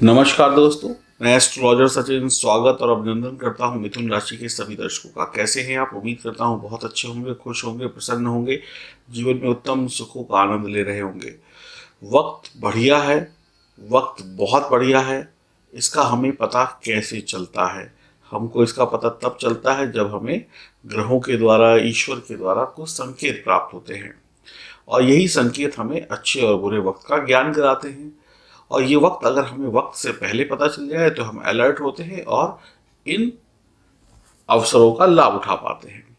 नमस्कार दोस्तों, मैं एस्ट्रोलॉजर सचिन स्वागत और अभिनंदन करता हूं मिथुन राशि के सभी दर्शकों का। कैसे हैं आप? उम्मीद करता हूं बहुत अच्छे होंगे, खुश होंगे, प्रसन्न होंगे, जीवन में उत्तम सुखों का आनंद ले रहे होंगे। वक्त बढ़िया है, वक्त बहुत बढ़िया है। इसका हमें पता कैसे चलता है? हमको इसका पता तब चलता है जब हमें ग्रहों के द्वारा, ईश्वर के द्वारा कुछ संकेत प्राप्त होते हैं, और यही संकेत हमें अच्छे और बुरे वक्त का ज्ञान कराते हैं। और ये वक्त अगर हमें वक्त से पहले पता चल जाए तो हम अलर्ट होते हैं और इन अवसरों का लाभ उठा पाते हैं।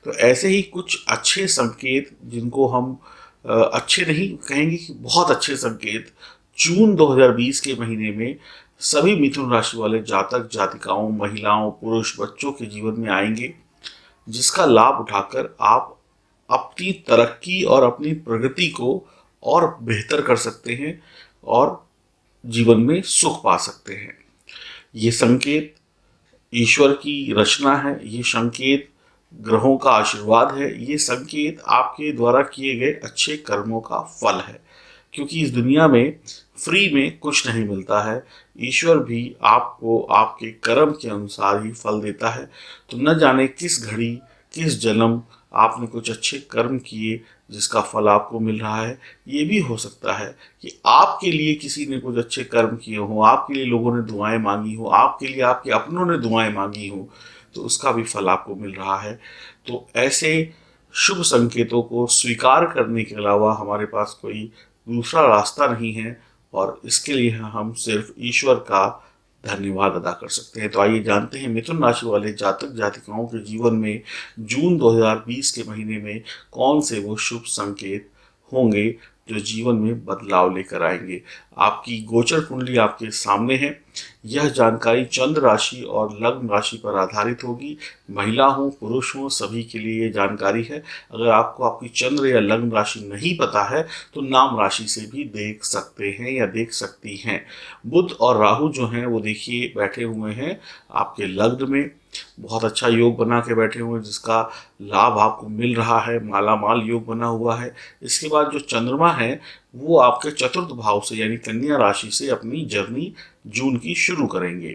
तो ऐसे ही कुछ अच्छे संकेत, जिनको हम अच्छे नहीं कहेंगे कि बहुत अच्छे संकेत, जून 2020 के महीने में सभी मिथुन राशि वाले जातक जातिकाओं, महिलाओं, पुरुष, बच्चों के जीवन में आएंगे, जिसका लाभ उठाकर आप अपनी तरक्की और अपनी प्रगति को और बेहतर कर सकते हैं और जीवन में सुख पा सकते हैं। ये संकेत ईश्वर की रचना है, ये संकेत ग्रहों का आशीर्वाद है, ये संकेत आपके द्वारा किए गए अच्छे कर्मों का फल है। क्योंकि इस दुनिया में फ्री में कुछ नहीं मिलता है, ईश्वर भी आपको आपके कर्म के अनुसार ही फल देता है। तो न जाने किस घड़ी, किस जन्म आपने कुछ अच्छे कर्म किए जिसका फल आपको मिल रहा है। ये भी हो सकता है कि आपके लिए किसी ने कुछ अच्छे कर्म किए हों, आपके लिए लोगों ने दुआएं मांगी हो, आपके लिए आपके अपनों ने दुआएं मांगी हो, तो उसका भी फल आपको मिल रहा है। तो ऐसे शुभ संकेतों को स्वीकार करने के अलावा हमारे पास कोई दूसरा रास्ता नहीं है, और इसके लिए हम सिर्फ ईश्वर का धन्यवाद अदा कर सकते हैं। तो आइए जानते हैं मिथुन राशि वाले जातक जातिकाओं के जीवन में जून 2020 के महीने में कौन से वो शुभ संकेत होंगे जो जीवन में बदलाव लेकर आएंगे। आपकी गोचर कुंडली आपके सामने है। यह जानकारी चंद्र राशि और लग्न राशि पर आधारित होगी। महिला हो, पुरुष हो, सभी के लिए ये जानकारी है। अगर आपको आपकी चंद्र या लग्न राशि नहीं पता है तो नाम राशि से भी देख सकते हैं या देख सकती हैं। बुध और राहु जो हैं वो देखिए बैठे हुए हैं आपके लग्न में, बहुत अच्छा योग बना के बैठे हुए हैं, जिसका लाभ आपको मिल रहा है। माला माल योग बना हुआ है। इसके बाद जो चंद्रमा है वो आपके चतुर्थ भाव से यानी कन्या राशि से अपनी जर्नी जून की शुरू करेंगे।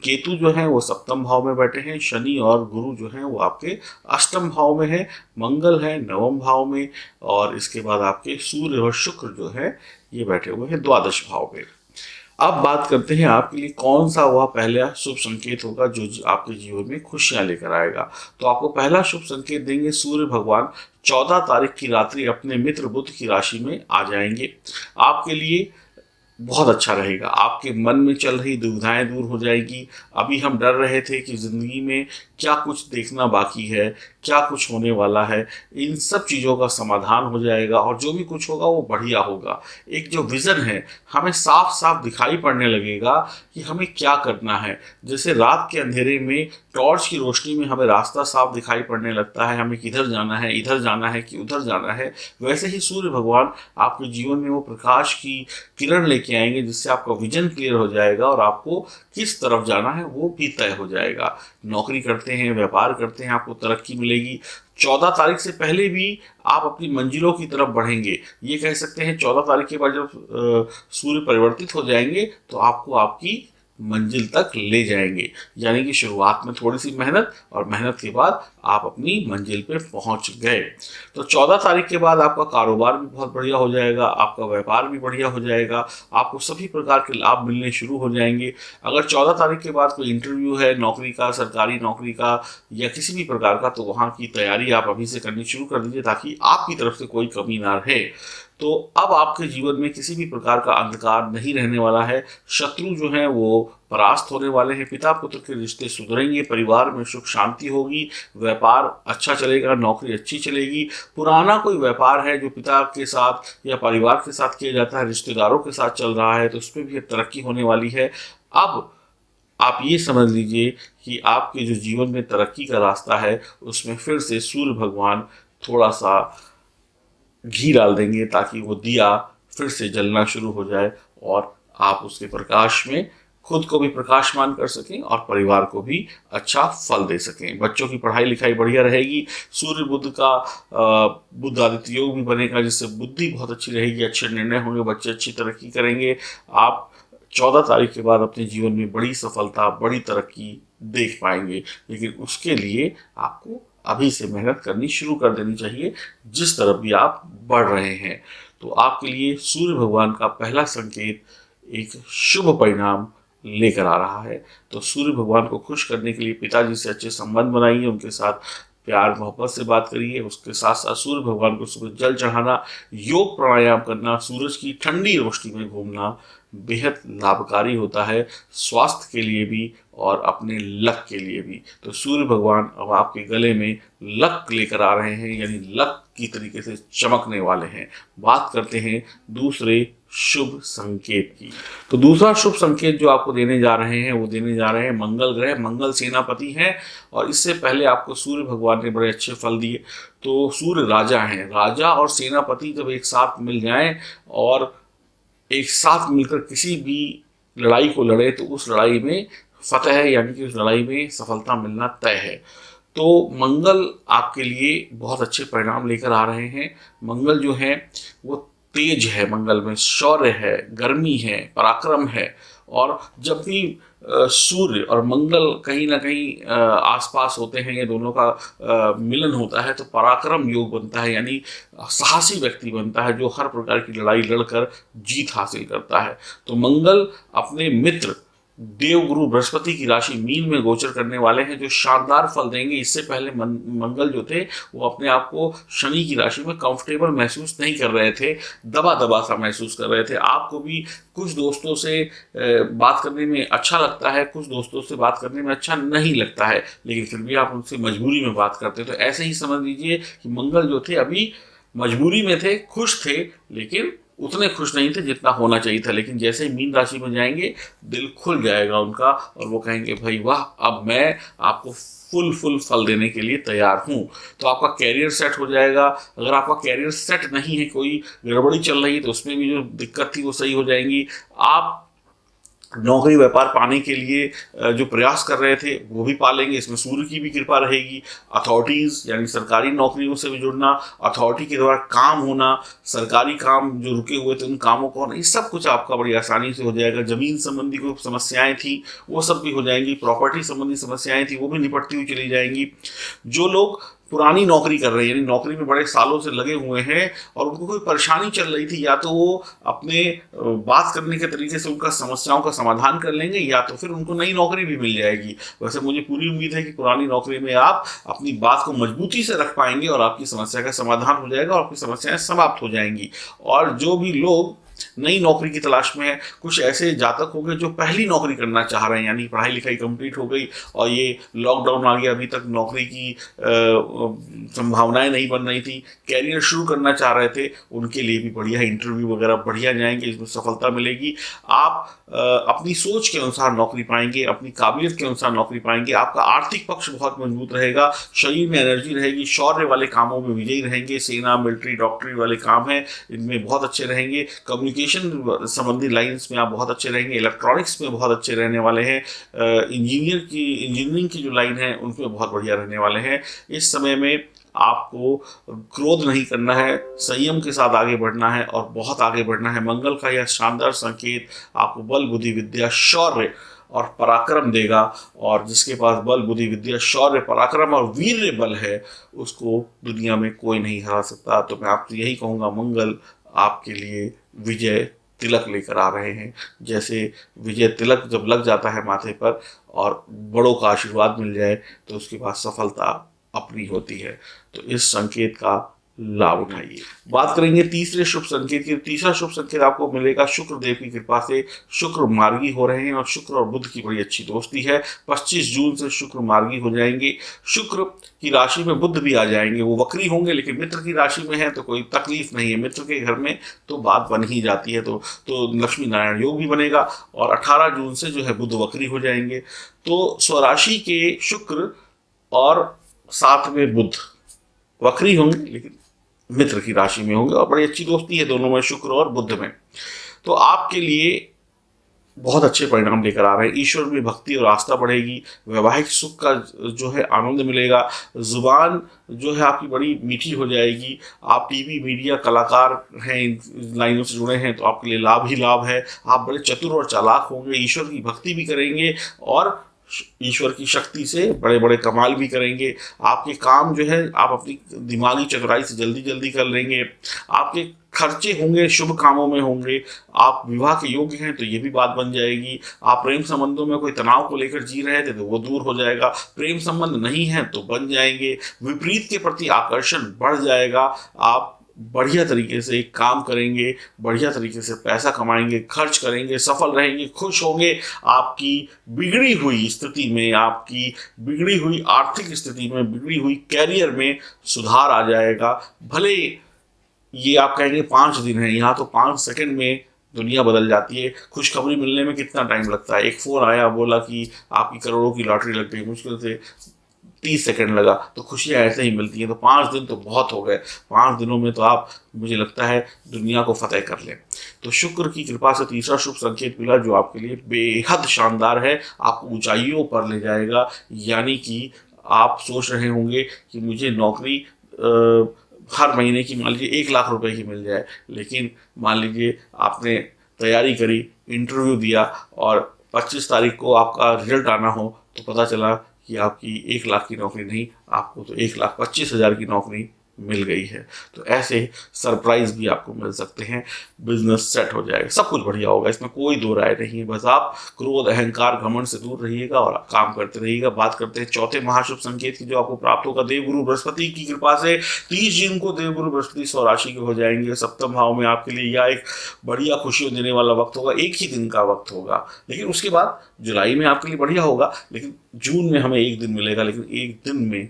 केतु जो है वो सप्तम भाव में बैठे हैं। शनि और गुरु जो हैं वो आपके अष्टम भाव में है। मंगल है नवम भाव में, और इसके बाद आपके सूर्य और शुक्र जो है ये बैठे हुए हैं द्वादश भाव में। अब बात करते हैं आपके लिए कौन सा वह पहला शुभ संकेत होगा जो आपके जीवन में खुशियां लेकर आएगा। तो आपको पहला शुभ संकेत देंगे सूर्य भगवान। 14 तारीख की रात्रि अपने मित्र बुध की राशि में आ जाएंगे। आपके लिए बहुत अच्छा रहेगा। आपके मन में चल रही दुविधाएं दूर हो जाएगी। अभी हम डर रहे थे कि ज़िंदगी में क्या कुछ देखना बाकी है, क्या कुछ होने वाला है, इन सब चीज़ों का समाधान हो जाएगा और जो भी कुछ होगा वो बढ़िया होगा। एक जो विज़न है हमें साफ साफ दिखाई पड़ने लगेगा कि हमें क्या करना है। जैसे रात के अंधेरे में टॉर्च की रोशनी में हमें रास्ता साफ दिखाई पड़ने लगता है, हमें किधर जाना है, इधर जाना है कि उधर जाना है, वैसे ही सूर्य भगवान आपके जीवन में वो प्रकाश की किरण लेके आएंगे, जिससे आपका विजन क्लियर हो जाएगा और आपको किस तरफ जाना है वो भी तय हो जाएगा। नौकरी करते हैं, व्यापार करते हैं, आपको तरक्की मिलेगी। 14 तारीख से पहले भी आप अपनी मंजिलों की तरफ बढ़ेंगे। ये कह सकते हैं 14 तारीख के बाद जब सूर्य परिवर्तित हो जाएंगे तो आपको आपकी मंजिल तक ले जाएंगे। यानी कि शुरुआत में थोड़ी सी मेहनत और मेहनत के बाद आप अपनी मंजिल पे पहुंच गए। तो 14 तारीख के बाद आपका कारोबार भी बहुत बढ़िया हो जाएगा, आपका व्यापार भी बढ़िया हो जाएगा, आपको सभी प्रकार के लाभ मिलने शुरू हो जाएंगे। अगर 14 तारीख के बाद कोई इंटरव्यू है नौकरी का, सरकारी नौकरी का या किसी भी प्रकार का, तो वहाँ की तैयारी आप अभी से करनी शुरू कर दीजिए ताकि आपकी तरफ से कोई कमी ना रहे। तो अब आपके जीवन में किसी भी प्रकार का अंधकार नहीं रहने वाला है। शत्रु जो हैं वो परास्त होने वाले हैं। पिता पुत्र के रिश्ते सुधरेंगे, परिवार में सुख शांति होगी, व्यापार अच्छा चलेगा, नौकरी अच्छी चलेगी। पुराना कोई व्यापार है जो पिता के साथ या परिवार के साथ किया जाता है, रिश्तेदारों के साथ चल रहा है, तो उसमें भी तरक्की होने वाली है। अब आप ये समझ लीजिए कि आपके जो जीवन में तरक्की का रास्ता है उसमें फिर से सूर्य भगवान थोड़ा सा घी डाल देंगे ताकि वो दिया फिर से जलना शुरू हो जाए और आप उसके प्रकाश में खुद को भी प्रकाशमान कर सकें और परिवार को भी अच्छा फल दे सकें। बच्चों की पढ़ाई लिखाई बढ़िया रहेगी। सूर्य बुध का बुध आदित्य योग भी बनेगा, जिससे बुद्धि बहुत अच्छी रहेगी, अच्छे निर्णय होंगे, बच्चे अच्छी तरक्की करेंगे। आप 14 तारीख के बाद अपने जीवन में बड़ी सफलता, बड़ी तरक्की देख पाएंगे। लेकिन उसके लिए आपको अभी से मेहनत करनी शुरू कर देनी चाहिए, जिस तरफ भी आप बढ़ रहे हैं। तो आपके लिए सूर्य भगवान का पहला संकेत एक शुभ परिणाम लेकर आ रहा है। तो सूर्य भगवान को खुश करने के लिए पिताजी से अच्छे संबंध बनाइए, उनके साथ प्यार मोहब्बत से बात करिए। उसके साथ साथ सूर्य भगवान को सुबह जल चढ़ाना, योग प्राणायाम करना, सूरज की ठंडी रोशनी में घूमना बेहद लाभकारी होता है, स्वास्थ्य के लिए भी और अपने लक के लिए भी। तो सूर्य भगवान अब आपके गले में लक लेकर आ रहे हैं, यानी लक की तरीके से चमकने वाले हैं। बात करते हैं दूसरे शुभ संकेत की। तो दूसरा शुभ संकेत जो आपको देने जा रहे हैं वो देने जा रहे हैं मंगल ग्रह। मंगल सेनापति हैं और इससे पहले आपको सूर्य भगवान ने बड़े अच्छे फल दिए। तो सूर्य राजा हैं, राजा और सेनापति जब एक साथ मिल जाएं और एक साथ मिलकर किसी भी लड़ाई को लड़े तो उस लड़ाई में फतह है, यानी कि उस लड़ाई में सफलता मिलना तय है। तो मंगल आपके लिए बहुत अच्छे परिणाम लेकर आ रहे हैं। मंगल जो है वो तेज है, मंगल में शौर्य है, गर्मी है, पराक्रम है। और जब भी सूर्य और मंगल कहीं ना कहीं आसपास होते हैं, ये दोनों का मिलन होता है, तो पराक्रम योग बनता है, यानी साहसी व्यक्ति बनता है जो हर प्रकार की लड़ाई लड़कर जीत हासिल करता है। तो मंगल अपने मित्र देवगुरु बृहस्पति की राशि मीन में गोचर करने वाले हैं, जो शानदार फल देंगे। इससे पहले मंगल जो थे वो अपने आप को शनि की राशि में कंफर्टेबल महसूस नहीं कर रहे थे, दबा दबा सा महसूस कर रहे थे। आपको भी कुछ दोस्तों से बात करने में अच्छा लगता है, कुछ दोस्तों से बात करने में अच्छा नहीं लगता है, लेकिन फिर भी आप उनसे मजबूरी में बात करते। तो ऐसे ही समझ लीजिए कि मंगल जो थे अभी मजबूरी में थे, खुश थे, लेकिन उतने खुश नहीं थे जितना होना चाहिए था। लेकिन जैसे ही मीन राशि में जाएंगे दिल खुल जाएगा उनका और वो कहेंगे भाई वाह, अब मैं आपको फुल फल देने के लिए तैयार हूँ। तो आपका कैरियर सेट हो जाएगा। अगर आपका कैरियर सेट नहीं है, कोई गड़बड़ी चल रही है, तो उसमें भी जो दिक्कत थी वो सही हो जाएंगी। आप नौकरी व्यापार पाने के लिए जो प्रयास कर रहे थे वो भी पा लेंगे, इसमें सूर्य की भी कृपा रहेगी। अथॉरिटीज़ यानी सरकारी नौकरियों से भी जुड़ना, अथॉरिटी के द्वारा काम होना, सरकारी काम जो रुके हुए थे उन कामों को होना, ये सब कुछ आपका बड़ी आसानी से हो जाएगा। ज़मीन संबंधी कोई समस्याएं थी वो सब भी हो जाएंगी, प्रॉपर्टी संबंधी समस्याएं थी वो भी निपटती हुई चली जाएंगी। जो लोग पुरानी नौकरी कर रहे हैं, यानी नौकरी में बड़े सालों से लगे हुए हैं और उनको कोई परेशानी चल रही थी, या तो वो अपने बात करने के तरीके से उनका समस्याओं का समाधान कर लेंगे, या तो फिर उनको नई नौकरी भी मिल जाएगी। वैसे मुझे पूरी उम्मीद है कि पुरानी नौकरी में आप अपनी बात को मजबूती से रख पाएंगे और आपकी समस्या का समाधान हो जाएगा और आपकी समस्याएं समाप्त हो जाएंगी। और जो भी लोग नई नौकरी की तलाश में है, कुछ ऐसे जातक हो गए जो पहली नौकरी करना चाह रहे हैं, यानी पढ़ाई लिखाई कंप्लीट हो गई और ये लॉकडाउन आ गया, अभी तक नौकरी की संभावनाएं नहीं बन रही थी, कैरियर शुरू करना चाह रहे थे, उनके लिए भी बढ़िया इंटरव्यू वगैरह बढ़िया जाएंगे, इसमें सफलता मिलेगी। आप अपनी सोच के अनुसार नौकरी पाएंगे, अपनी काबिलियत के अनुसार नौकरी पाएंगे। आपका आर्थिक पक्ष बहुत मजबूत रहेगा, शरीर में एनर्जी रहेगी, शौर्य वाले कामों में विजयी रहेंगे। सेना, मिलिट्री, डॉक्टरी वाले काम हैं, इनमें बहुत अच्छे रहेंगे। कम्युनिकेशन संबंधी लाइंस में आप बहुत अच्छे रहेंगे, इलेक्ट्रॉनिक्स में बहुत अच्छे रहने वाले हैं, इंजीनियरिंग की जो लाइन है उनमें बहुत बढ़िया रहने वाले हैं। इस समय में आपको क्रोध नहीं करना है, संयम के साथ आगे बढ़ना है और बहुत आगे बढ़ना है। मंगल का यह शानदार संकेत आपको बल, बुद्धि, विद्या, शौर्य और पराक्रम देगा, और जिसके पास बल, बुद्धि, विद्या, शौर्य, पराक्रम और वीर्य बल है उसको दुनिया में कोई नहीं हरा सकता। तो मैं आपसे यही कहूँगा, मंगल आपके लिए विजय तिलक लेकर आ रहे हैं। जैसे विजय तिलक जब लग जाता है माथे पर और बड़ों का आशीर्वाद मिल जाए तो उसके बाद सफलता अपनी होती है। तो इस संकेत का लाभ उठाइए। बात करेंगे तीसरे शुभ संकेत की। तीसरा शुभ संकेत आपको मिलेगा शुक्र देव की कृपा से। शुक्र मार्गी हो रहे हैं और शुक्र और बुध की बड़ी अच्छी दोस्ती है। 25 जून से शुक्र मार्गी हो जाएंगे। शुक्र की राशि में बुध भी आ जाएंगे, वो वक्री होंगे लेकिन मित्र की राशि में है तो कोई तकलीफ नहीं है। मित्र के घर में तो बात बन ही जाती है, तो लक्ष्मी नारायण योग भी बनेगा। और 18 जून से जो है बुध वक्री हो जाएंगे। तो स्वराशि के शुक्र और साथ में बुध वक्री होंगे लेकिन मित्र की राशि में होंगे और बड़ी अच्छी दोस्ती है दोनों में, शुक्र और बुध में। तो आपके लिए बहुत अच्छे परिणाम लेकर आ रहे हैं। ईश्वर में भक्ति और आस्था बढ़ेगी, वैवाहिक सुख का जो है आनंद मिलेगा, जुबान जो है आपकी बड़ी मीठी हो जाएगी। आप टीवी मीडिया कलाकार हैं, इन लाइनों से जुड़े हैं तो आपके लिए लाभ ही लाभ है। आप बड़े चतुर और चालाक होंगे, ईश्वर की भक्ति भी करेंगे और ईश्वर की शक्ति से बड़े बड़े कमाल भी करेंगे। आपके काम जो है आप अपनी दिमागी चतुराई से जल्दी जल्दी कर लेंगे। आपके खर्चे होंगे शुभ कामों में होंगे। आप विवाह के योग्य हैं तो ये भी बात बन जाएगी। आप प्रेम संबंधों में कोई तनाव को लेकर जी रहे थे तो वो दूर हो जाएगा। प्रेम संबंध नहीं है तो बन जाएंगे। विपरीत के प्रति आकर्षण बढ़ जाएगा। आप बढ़िया तरीके से काम करेंगे, बढ़िया तरीके से पैसा कमाएंगे, खर्च करेंगे, सफल रहेंगे, खुश होंगे। आपकी बिगड़ी हुई स्थिति में, आपकी बिगड़ी हुई आर्थिक स्थिति में, बिगड़ी हुई कैरियर में सुधार आ जाएगा। भले ये आप कहेंगे 5 दिन है, यहाँ तो 5 सेकंड में दुनिया बदल जाती है। खुशखबरी मिलने में कितना टाइम लगता है? एक फ़ोन आया, बोला कि आपकी करोड़ों की लॉटरी लग गई, मुश्किल से 30 सेकंड लगा। तो खुशियाँ ऐसे ही मिलती हैं। तो 5 दिन तो बहुत हो गए। 5 दिनों में तो आप, मुझे लगता है, दुनिया को फतेह कर लें। तो शुक्र की कृपा से तीसरा शुभ संकेत मिला जो आपके लिए बेहद शानदार है, आपको ऊंचाइयों पर ले जाएगा। यानी कि आप सोच रहे होंगे कि मुझे नौकरी हर महीने की मान लीजिए 1 लाख रुपए की मिल जाए, लेकिन मान लीजिए आपने तैयारी करी, इंटरव्यू दिया और 25 तारीख को आपका रिजल्ट आना हो तो पता चला कि आपकी 1 लाख की नौकरी नहीं, आपको तो 1,25,000 की नौकरी मिल गई है। तो ऐसे सरप्राइज भी आपको मिल सकते हैं। बिजनेस सेट हो जाएगा, सब कुछ बढ़िया होगा, इसमें कोई दो राय नहीं है। बस आप क्रोध, अहंकार, घमंड से दूर रहिएगा और काम करते रहिएगा। बात करते हैं चौथे महाशुभ संकेत की जो आपको प्राप्त होगा देवगुरु बृहस्पति की कृपा से। 30 जून को देवगुरु बृहस्पति स्वराशि के हो जाएंगे। सप्तम भाव में आपके लिए यह एक बढ़िया खुशियों देने वाला वक्त होगा। एक ही दिन का वक्त होगा, लेकिन उसके बाद जुलाई में आपके लिए बढ़िया होगा, लेकिन जून में हमें एक दिन मिलेगा। लेकिन एक दिन में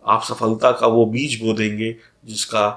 आप सफलता का वो बीज बो देंगे जिसका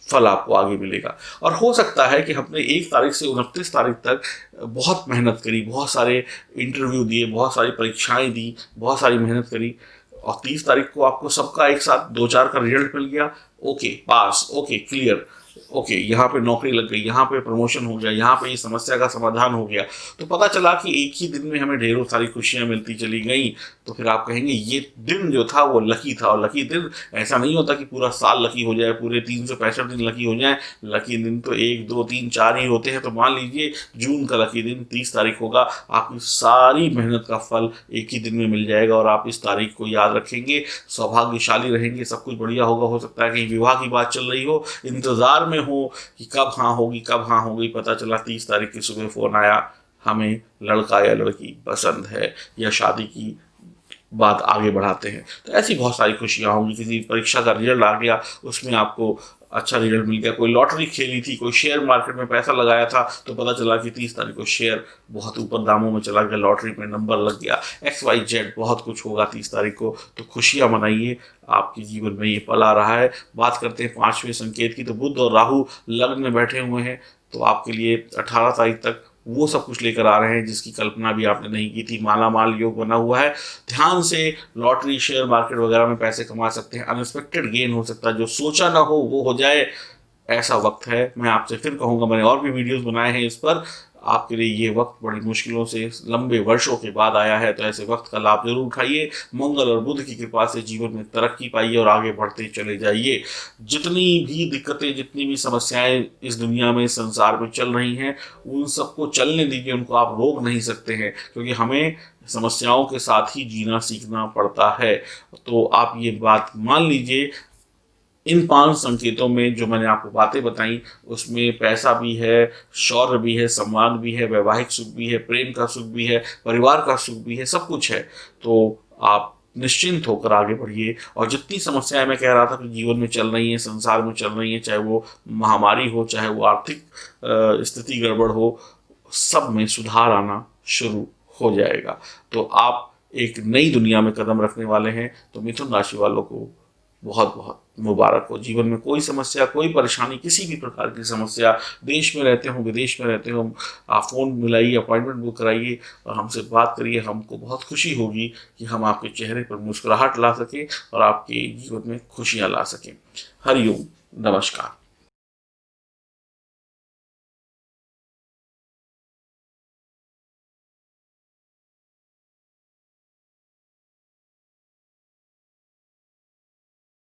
फल आपको आगे मिलेगा। और हो सकता है कि हमने 1 तारीख से 29 तारीख तक बहुत मेहनत करी, बहुत सारे इंटरव्यू दिए, बहुत सारी परीक्षाएं दी, बहुत सारी मेहनत करी और 30 तारीख को आपको सबका एक साथ 2-4 का रिजल्ट मिल गया। ओके पास, ओके क्लियर, ओके यहाँ पे नौकरी लग गई, यहाँ पे प्रमोशन हो गया, यहाँ पे इस समस्या का समाधान हो गया। तो पता चला कि एक ही दिन में हमें ढेरों सारी खुशियाँ मिलती चली गई। तो फिर आप कहेंगे ये दिन जो था वो लकी था। और लकी दिन ऐसा नहीं होता कि पूरा साल लकी हो जाए, पूरे 365 दिन लकी हो जाए। लकी दिन तो 1, 2, 3, 4 ही होते हैं। तो मान लीजिए जून का लकी दिन 30 तारीख होगा। आपकी सारी मेहनत का फल एक ही दिन में मिल जाएगा और आप इस तारीख को याद रखेंगे, सौभाग्यशाली रहेंगे, सब कुछ बढ़िया होगा। हो सकता है कहीं विवाह की बात चल रही हो, इंतजार में हो कि कब हाँ होगी, कब हाँ होगी, पता चला 30 तारीख की सुबह फोन आया, हमें लड़का या लड़की पसंद है, या शादी की बात आगे बढ़ाते हैं। तो ऐसी बहुत सारी खुशियाँ होंगी। किसी परीक्षा का रिजल्ट आ गया, उसमें आपको अच्छा रिजल्ट मिल गया। कोई लॉटरी खेली थी, कोई शेयर मार्केट में पैसा लगाया था तो पता चला कि 30 तारीख को शेयर बहुत ऊपर दामों में चला गया, लॉटरी में नंबर लग गया। XYZ बहुत कुछ होगा 30 तारीख को। तो खुशियाँ मनाइए, आपके जीवन में ये पल आ रहा है। बात करते हैं 5वें संकेत की। तो बुध और राहु लग्न में बैठे हुए हैं, तो आपके लिए 18 तारीख तक वो सब कुछ लेकर आ रहे हैं जिसकी कल्पना भी आपने नहीं की थी। मालामाल योग बना हुआ है। ध्यान से लॉटरी, शेयर मार्केट वगैरह में पैसे कमा सकते हैं। अनएक्सपेक्टेड गेन हो सकता है, जो सोचा ना हो वो हो जाए, ऐसा वक्त है। मैं आपसे फिर कहूँगा, मैंने और भी वीडियोस बनाए हैं इस पर। आपके लिए ये वक्त बड़ी मुश्किलों से लंबे वर्षों के बाद आया है, तो ऐसे वक्त का लाभ जरूर उठाइए। मंगल और बुध की कृपा से जीवन में तरक्की पाइए और आगे बढ़ते चले जाइए। जितनी भी दिक्कतें, जितनी भी समस्याएं इस दुनिया में, संसार में चल रही हैं, उन सबको चलने दीजिए, उनको आप रोक नहीं सकते हैं, क्योंकि हमें समस्याओं के साथ ही जीना सीखना पड़ता है। तो आप ये बात मान लीजिए। इन 5 संकेतों में जो मैंने आपको बातें बताई, उसमें पैसा भी है, शौर्य भी है, सम्मान भी है, वैवाहिक सुख भी है, प्रेम का सुख भी है, परिवार का सुख भी है, सब कुछ है। तो आप निश्चिंत होकर आगे बढ़िए। और जितनी समस्याएं मैं कह रहा था कि जीवन में चल रही हैं, संसार में चल रही हैं, चाहे वो महामारी हो, चाहे वो आर्थिक स्थिति गड़बड़ हो, सब में सुधार आना शुरू हो जाएगा। तो आप एक नई दुनिया में कदम रखने वाले हैं। तो मिथुन राशि वालों को बहुत बहुत मुबारक हो। जीवन में कोई समस्या, कोई परेशानी, किसी भी प्रकार की समस्या, देश में रहते हो, विदेश में रहते हो, आप फ़ोन मिलाइए, अपॉइंटमेंट बुक कराइए और हमसे बात करिए। हमको बहुत खुशी होगी कि हम आपके चेहरे पर मुस्कुराहट ला सकें और आपके जीवन में खुशियाँ ला सकें। हरिओम, नमस्कार।